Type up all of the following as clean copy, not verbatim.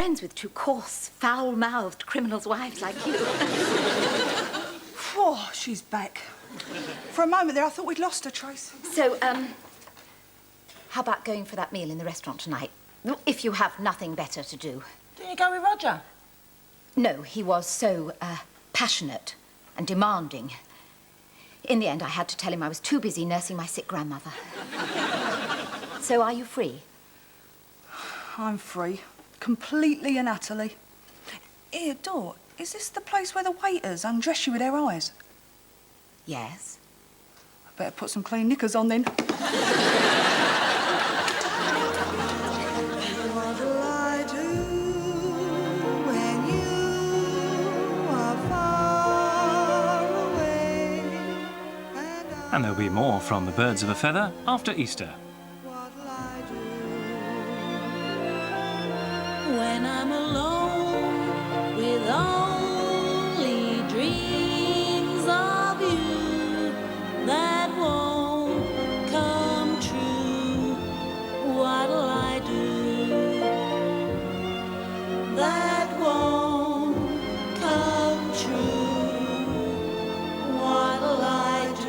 Friends with two coarse, foul-mouthed criminals' wives like you. Oh, she's back. For a moment there, I thought we'd lost her, Trace. So, how about going for that meal in the restaurant tonight? If you have nothing better to do. Didn't you go with Roger? No, he was so, passionate and demanding. In the end, I had to tell him I was too busy nursing my sick grandmother. So, are you free? I'm free. Completely and utterly. Here, Dor, is this the place where the waiters undress you with their eyes? Yes. I better put some clean knickers on then. And there'll be more from the Birds of a Feather after Easter. When I'm alone with only dreams of you that won't come true, what'll I do? That won't come true, what'll I do?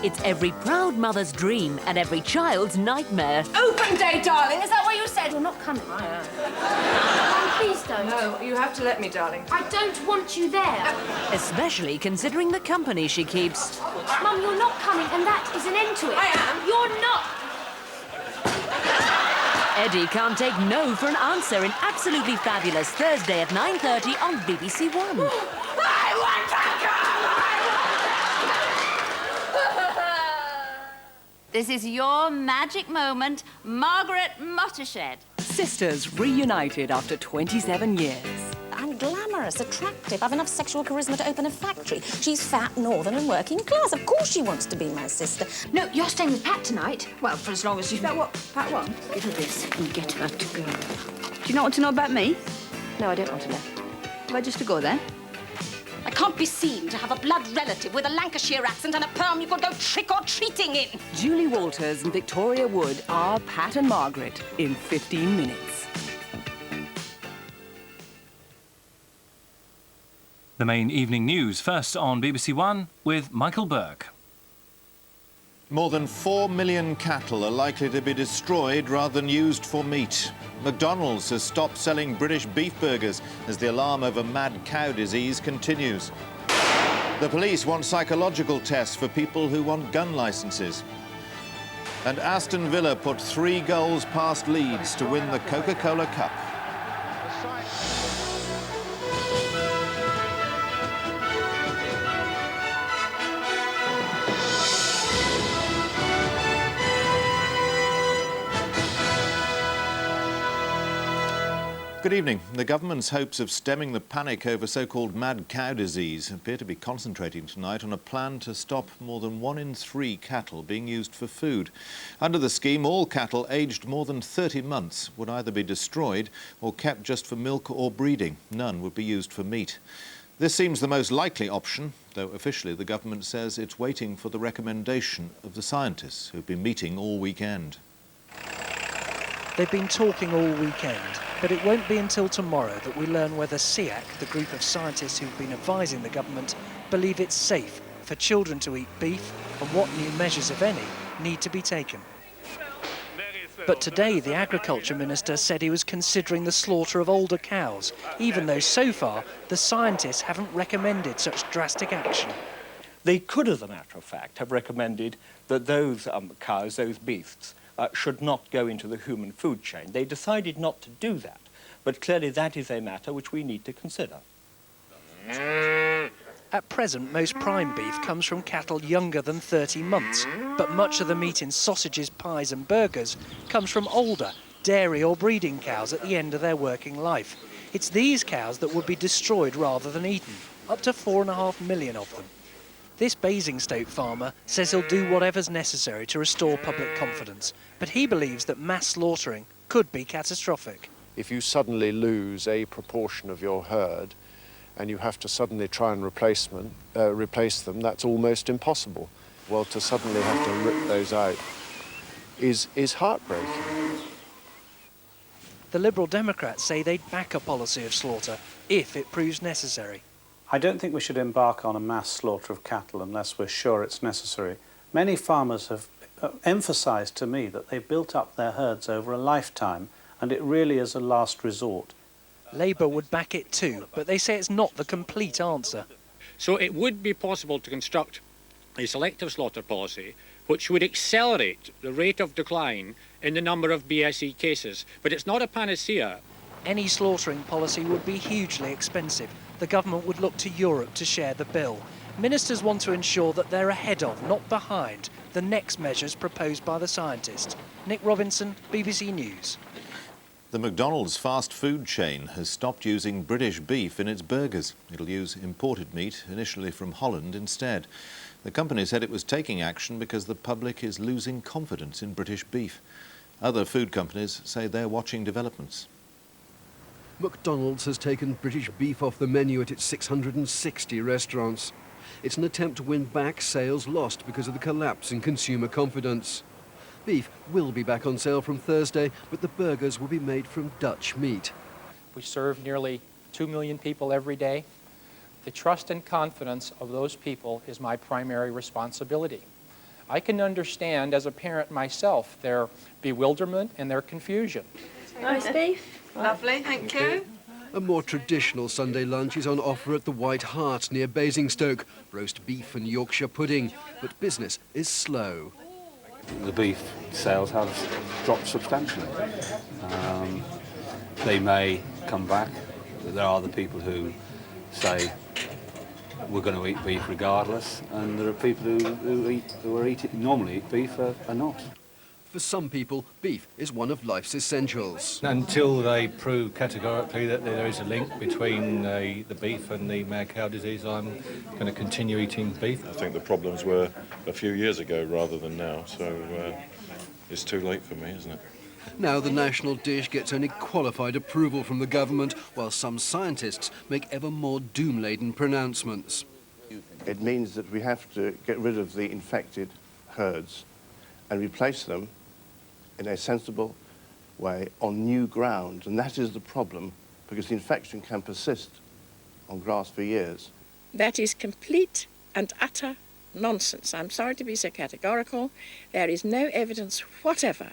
It's every proud mother's dream and every child's nightmare. Open day, darling. Is that what you said? You're not coming. I am. Oh, please don't. No, you have to let me, darling. I don't want you there. Especially considering the company she keeps. Mum, you're not coming, and that is an end to it. I am. You're not. Eddie can't take no for an answer in Absolutely Fabulous, Thursday at 9:30 on BBC1. I want to go! This is your magic moment, Margaret Mottershed. Sisters reunited after 27 years. I'm glamorous, attractive, I've enough sexual charisma to open a factory. She's fat, northern and working class. Of course she wants to be my sister. No, you're staying with Pat tonight. Well, for as long as you... Is that what Pat wants? Give her this and get her to go. Do you not want to know about me? No, I don't want to know. Am I just to go then? I can't be seen to have a blood relative with a Lancashire accent and a perm you could go trick-or-treating in. Julie Walters and Victoria Wood are Pat and Margaret in 15 minutes. The main evening news first on BBC1 with Michael Buerk. More than 4 million cattle are likely to be destroyed rather than used for meat. McDonald's has stopped selling British beef burgers as the alarm over mad cow disease continues. The police want psychological tests for people who want gun licences. And Aston Villa put 3 goals past Leeds to win the Coca-Cola Cup. Good evening. The government's hopes of stemming the panic over so-called mad cow disease appear to be concentrating tonight on a plan to stop more than 1 in 3 cattle being used for food. Under the scheme, all cattle aged more than 30 months would either be destroyed or kept just for milk or breeding. None would be used for meat. This seems the most likely option, though officially the government says it's waiting for the recommendation of the scientists who've been meeting all weekend. They've been talking all weekend, but it won't be until tomorrow that we learn whether SEAC, the group of scientists who've been advising the government, believe it's safe for children to eat beef and what new measures, if any, need to be taken. But today, the Agriculture Minister said he was considering the slaughter of older cows, even though so far the scientists haven't recommended such drastic action. They could, as a matter of fact, have recommended that those cows, those beasts, should not go into the human food chain. They decided not to do that, but clearly that is a matter which we need to consider. At present, most prime beef comes from cattle younger than 30 months, but much of the meat in sausages, pies and burgers comes from older dairy or breeding cows at the end of their working life. It's these cows that would be destroyed rather than eaten, up to 4.5 million of them. This Basingstoke farmer says he'll do whatever's necessary to restore public confidence, but he believes that mass slaughtering could be catastrophic. If you suddenly lose a proportion of your herd and you have to suddenly try and replace them, that's almost impossible. Well, to suddenly have to rip those out is heartbreaking. The Liberal Democrats say they'd back a policy of slaughter if it proves necessary. I don't think we should embark on a mass slaughter of cattle unless we're sure it's necessary. Many farmers have emphasised to me that they've built up their herds over a lifetime, and it really is a last resort. Labour would back it too, but they say it's not the complete answer. So it would be possible to construct a selective slaughter policy which would accelerate the rate of decline in the number of BSE cases, but it's not a panacea. Any slaughtering policy would be hugely expensive. The government would look to Europe to share the bill. Ministers want to ensure that they're ahead of, not behind, the next measures proposed by the scientists. Nick Robinson, BBC News. The McDonald's fast food chain has stopped using British beef in its burgers. It'll use imported meat, initially from Holland, instead. The company said it was taking action because the public is losing confidence in British beef. Other food companies say they're watching developments. McDonald's has taken British beef off the menu at its 660 restaurants. It's an attempt to win back sales lost because of the collapse in consumer confidence. Beef will be back on sale from Thursday, but the burgers will be made from Dutch meat. We serve nearly 2 million people every day. The trust and confidence of those people is my primary responsibility. I can understand, as a parent myself, their bewilderment and their confusion. Nice beef. Lovely, thank you. A more traditional Sunday lunch is on offer at the White Hart near Basingstoke. Roast beef and Yorkshire pudding, but business is slow. The beef sales have dropped substantially. They may come back. There are the people who say we're going to eat beef regardless, and there are people who normally eat beef are not. For some people, beef is one of life's essentials. Until they prove categorically that there is a link between the beef and the mad cow disease, I'm going to continue eating beef. I think the problems were a few years ago rather than now, so it's too late for me, isn't it? Now the national dish gets only qualified approval from the government, while some scientists make ever more doom-laden pronouncements. It means that we have to get rid of the infected herds and replace them in a sensible way on new ground. And that is the problem, because the infection can persist on grass for years. That is complete and utter nonsense. I'm sorry to be so categorical. There is no evidence whatever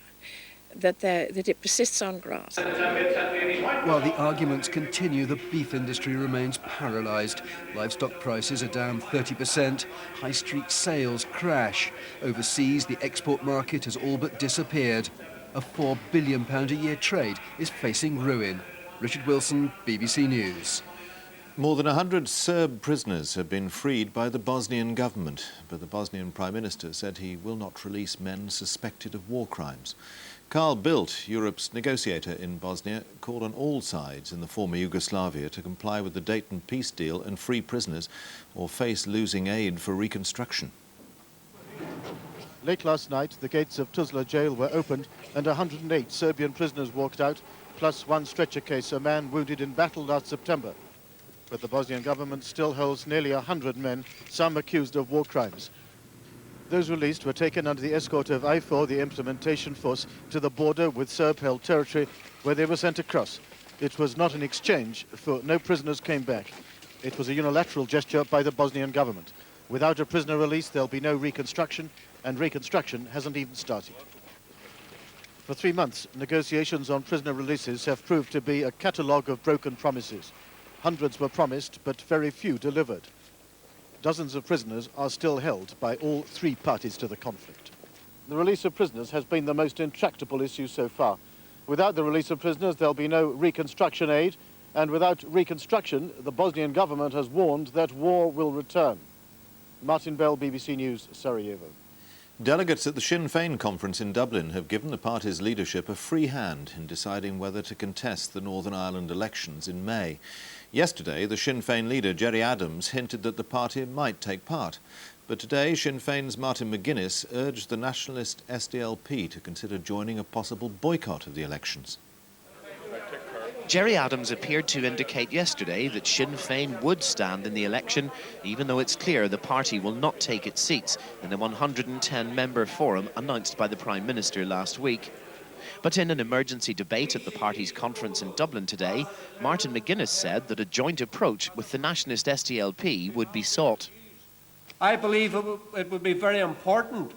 that it persists on grass. While the arguments continue, the beef industry remains paralysed. Livestock prices are down 30%. High street sales crash. Overseas, the export market has all but disappeared. A £4 billion a year trade is facing ruin. Richard Wilson, BBC News. More than 100 Serb prisoners have been freed by the Bosnian government, but the Bosnian Prime Minister said he will not release men suspected of war crimes. Carl Bildt, Europe's negotiator in Bosnia, called on all sides in the former Yugoslavia to comply with the Dayton peace deal and free prisoners or face losing aid for reconstruction. Late last night, the gates of Tuzla jail were opened and 108 Serbian prisoners walked out, plus one stretcher case, a man wounded in battle last September. But the Bosnian government still holds nearly 100 men, some accused of war crimes. Those released were taken under the escort of IFOR, the implementation force, to the border with Serb-held territory, where they were sent across. It was not an exchange, for no prisoners came back. It was a unilateral gesture by the Bosnian government. Without a prisoner release, there'll be no reconstruction, and reconstruction hasn't even started. For 3 months, negotiations on prisoner releases have proved to be a catalogue of broken promises. Hundreds were promised, but very few delivered. Dozens of prisoners are still held by all three parties to the conflict. The release of prisoners has been the most intractable issue so far. Without the release of prisoners, there'll be no reconstruction aid, and without reconstruction, the Bosnian government has warned that war will return. Martin Bell, BBC News, Sarajevo. Delegates at the Sinn Féin conference in Dublin have given the party's leadership a free hand in deciding whether to contest the Northern Ireland elections in May. Yesterday, the Sinn Féin leader Gerry Adams hinted that the party might take part. But today, Sinn Féin's Martin McGuinness urged the nationalist SDLP to consider joining a possible boycott of the elections. Gerry Adams appeared to indicate yesterday that Sinn Féin would stand in the election, even though it's clear the party will not take its seats in the 110-member forum announced by the Prime Minister last week. But in an emergency debate at the party's conference in Dublin today, Martin McGuinness said that a joint approach with the nationalist SDLP would be sought. I believe it would be very important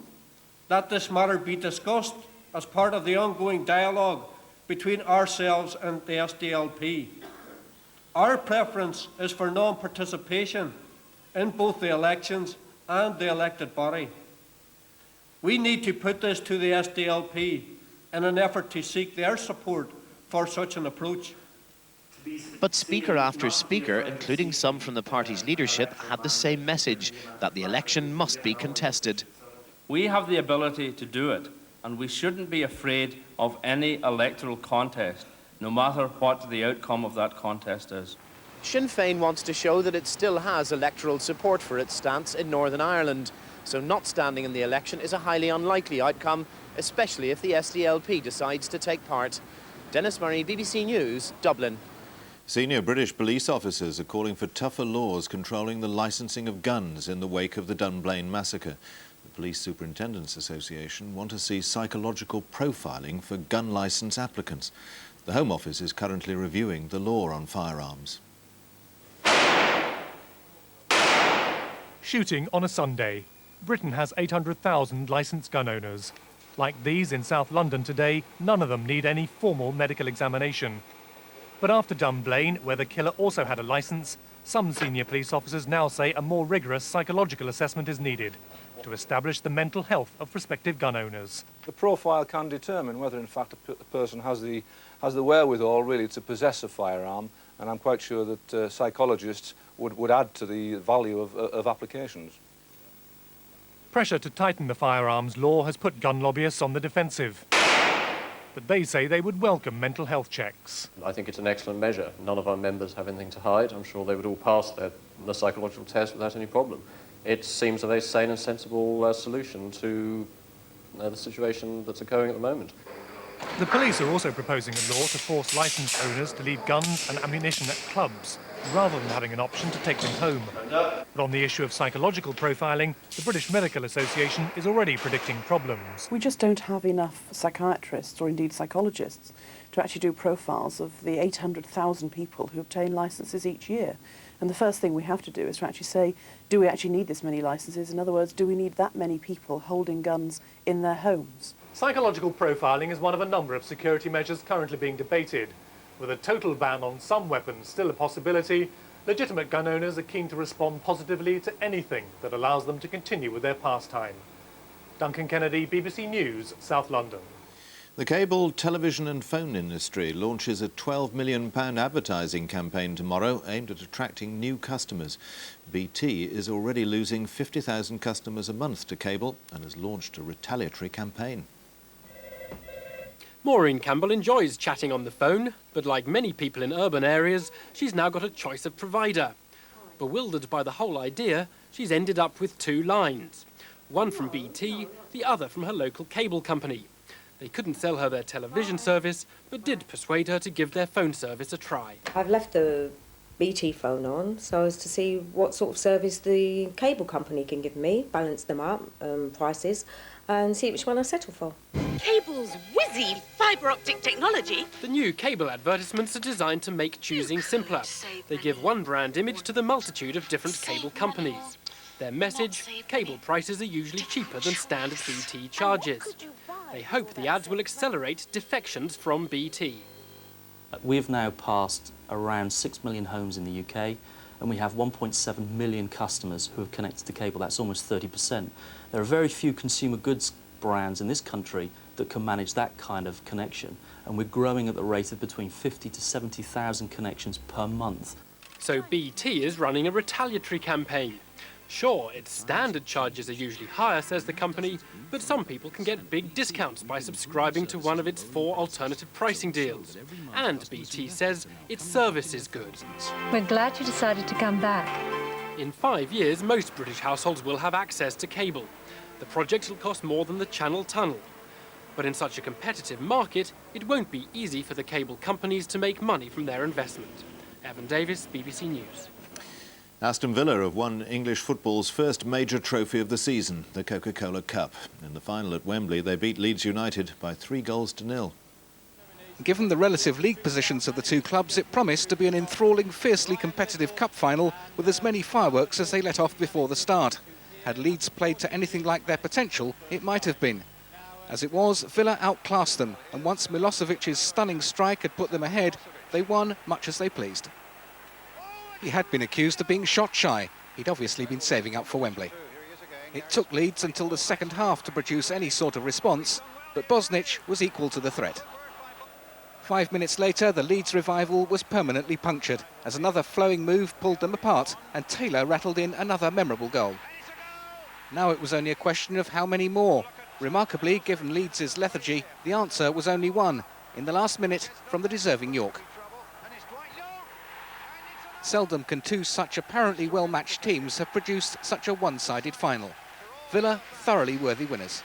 that this matter be discussed as part of the ongoing dialogue between ourselves and the SDLP. Our preference is for non-participation in both the elections and the elected body. We need to put this to the SDLP in an effort to seek their support for such an approach. But speaker after speaker, including some from the party's leadership, had the same message, that the election must be contested. We have the ability to do it, and we shouldn't be afraid of any electoral contest, no matter what the outcome of that contest is. Sinn Féin wants to show that it still has electoral support for its stance in Northern Ireland, so not standing in the election is a highly unlikely outcome, especially if the SDLP decides to take part. Dennis Murray, BBC News, Dublin. Senior British police officers are calling for tougher laws controlling the licensing of guns in the wake of the Dunblane massacre. The Police Superintendents Association want to see psychological profiling for gun licence applicants. The Home Office is currently reviewing the law on firearms. Shooting on a Sunday. Britain has 800,000 licensed gun owners. Like these in South London today, none of them need any formal medical examination. But after Dunblane, where the killer also had a licence, some senior police officers now say a more rigorous psychological assessment is needed to establish the mental health of prospective gun owners. The profile can determine whether, in fact, a person has the wherewithal, really, to possess a firearm, and I'm quite sure that psychologists would add to the value of applications. Pressure to tighten the firearms law has put gun lobbyists on the defensive. But they say they would welcome mental health checks. I think it's an excellent measure. None of our members have anything to hide. I'm sure they would all pass the psychological test without any problem. It seems a very sane and sensible solution to the situation that's occurring at the moment. The police are also proposing a law to force licensed owners to leave guns and ammunition at clubs, rather than having an option to take them home. But on the issue of psychological profiling, the British Medical Association is already predicting problems. We just don't have enough psychiatrists, or indeed psychologists, to actually do profiles of the 800,000 people who obtain licences each year. And the first thing we have to do is to actually say, do we actually need this many licences? In other words, do we need that many people holding guns in their homes? Psychological profiling is one of a number of security measures currently being debated. With a total ban on some weapons still a possibility, legitimate gun owners are keen to respond positively to anything that allows them to continue with their pastime. Duncan Kennedy, BBC News, South London. The cable, television and phone industry launches a £12 million advertising campaign tomorrow aimed at attracting new customers. BT is already losing 50,000 customers a month to cable and has launched a retaliatory campaign. Maureen Campbell enjoys chatting on the phone, but like many people in urban areas, she's now got a choice of provider. Bewildered by the whole idea, she's ended up with two lines. One from BT, the other from her local cable company. They couldn't sell her their television service, but did persuade her to give their phone service a try. I've left the BT phone on so as to see what sort of service the cable company can give me, balance them up, prices, and see which one I settle for. Cable's whizzy fibre optic technology. The new cable advertisements are designed to make choosing simpler. They give one brand image to the multitude of different cable companies. Their message, cable prices are usually cheaper than standard BT charges. They hope the ads will accelerate defections from BT. We've now passed around 6 million homes in the UK, and we have 1.7 million customers who have connected to cable. That's almost 30%. There are very few consumer goods brands in this country that can manage that kind of connection, and we're growing at the rate of between 50 to 70,000 connections per month. So BT is running a retaliatory campaign. Sure, its standard charges are usually higher, says the company, but some people can get big discounts by subscribing to one of its 4 alternative pricing deals. And BT says its service is good. We're glad you decided to come back. In 5 years, most British households will have access to cable. The project will cost more than the Channel Tunnel. But in such a competitive market, it won't be easy for the cable companies to make money from their investment. Evan Davis, BBC News. Aston Villa have won English football's first major trophy of the season, the Coca-Cola Cup. In the final at Wembley, they beat Leeds United by 3-0. Given the relative league positions of the two clubs, it promised to be an enthralling, fiercely competitive cup final with as many fireworks as they let off before the start. Had Leeds played to anything like their potential, it might have been. As it was, Villa outclassed them, and once Milosevic's stunning strike had put them ahead, they won much as they pleased. He had been accused of being shot shy. He'd obviously been saving up for Wembley. It took Leeds until the second half to produce any sort of response, but Bosnich was equal to the threat. 5 minutes later, the Leeds revival was permanently punctured as another flowing move pulled them apart and Taylor rattled in another memorable goal. Now it was only a question of how many more. Remarkably, given Leeds' lethargy, the answer was only one, in the last minute from the deserving York. Seldom can two such apparently well-matched teams have produced such a one-sided final. Villa thoroughly worthy winners.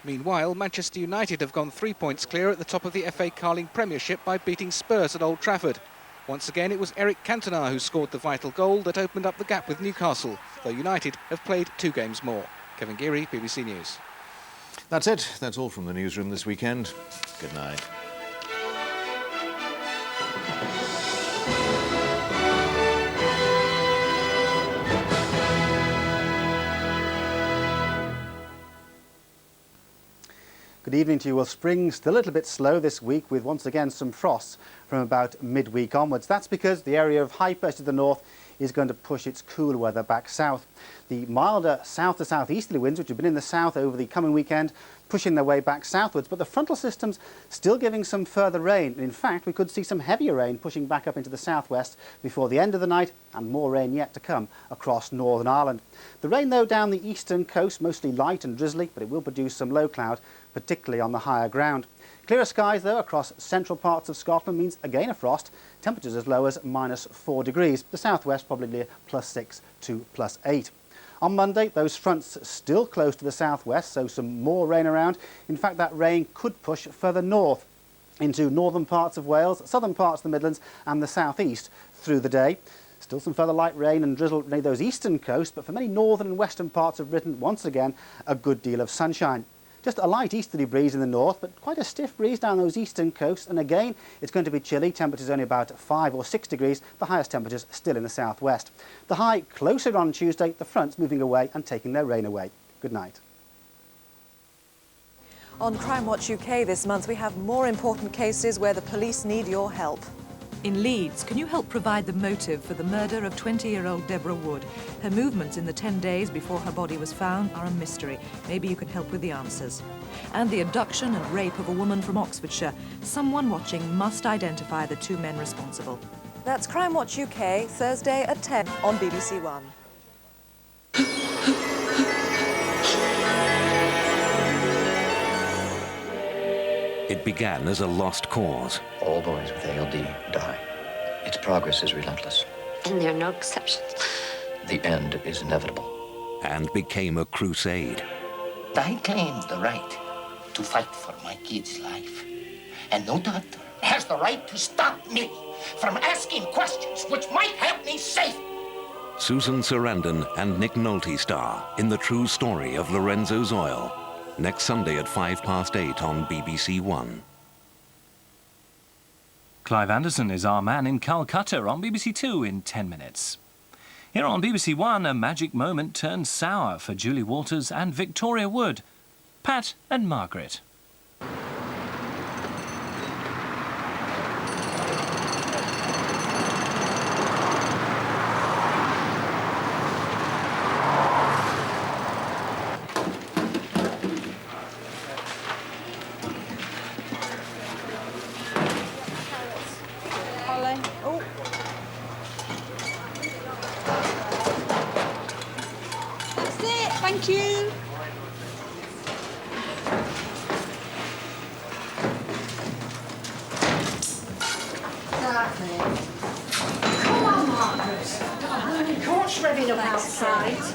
Meanwhile, Manchester United have gone 3 points clear at the top of the FA Carling Premiership by beating Spurs at Old Trafford. Once again, it was Eric Cantona who scored the vital goal that opened up the gap with Newcastle, though United have played 2 games more. Kevin Geary, BBC News. That's it. That's all from the newsroom this weekend. Good night. Good evening to you. Well, spring's still a little bit slow this week with once again some frosts from about midweek onwards. That's because the area of high pressure to the north is going to push its cooler weather back south. The milder south to southeasterly winds, which have been in the south over the coming weekend, pushing their way back southwards, but the frontal system's still giving some further rain. In fact, we could see some heavier rain pushing back up into the southwest before the end of the night, and more rain yet to come across Northern Ireland. The rain, though, down the eastern coast, mostly light and drizzly, but it will produce some low cloud, particularly on the higher ground. Clearer skies, though, across central parts of Scotland means again a frost, temperatures as low as -4 degrees. The southwest probably near +6 to +8. On Monday, those fronts still close to the southwest, so some more rain around. In fact, that rain could push further north into northern parts of Wales, southern parts of the Midlands and the southeast through the day. Still some further light rain and drizzle near those eastern coasts, but for many northern and western parts of Britain, once again, a good deal of sunshine. Just a light easterly breeze in the north, but quite a stiff breeze down those eastern coasts. And again, it's going to be chilly. Temperatures only about 5 or 6 degrees. The highest temperatures still in the southwest. The high closer on Tuesday, the fronts moving away and taking their rain away. Good night. On Crimewatch UK this month, we have more important cases where the police need your help. In Leeds, can you help provide the motive for the murder of 20-year-old Deborah Wood? Her movements in the 10 days before her body was found are a mystery. Maybe you can help with the answers. And the abduction and rape of a woman from Oxfordshire. Someone watching must identify the 2 men responsible. That's Crimewatch UK, Thursday at 10 on BBC1. It began as a lost cause. All boys with ALD die. Its progress is relentless. And there are no exceptions. The end is inevitable. And became a crusade. I claim the right to fight for my kid's life. And no doctor has the right to stop me from asking questions which might help me save. Susan Sarandon and Nick Nolte star in the true story of Lorenzo's oil. Next Sunday at 8:05 on BBC1. Clive Anderson is our man in Calcutta on BBC2 in 10 minutes. Here on BBC1, a magic moment turned sour for Julie Walters and Victoria Wood. Pat and Margaret. Thank you. Come on, Margaret. The court's revving up outside.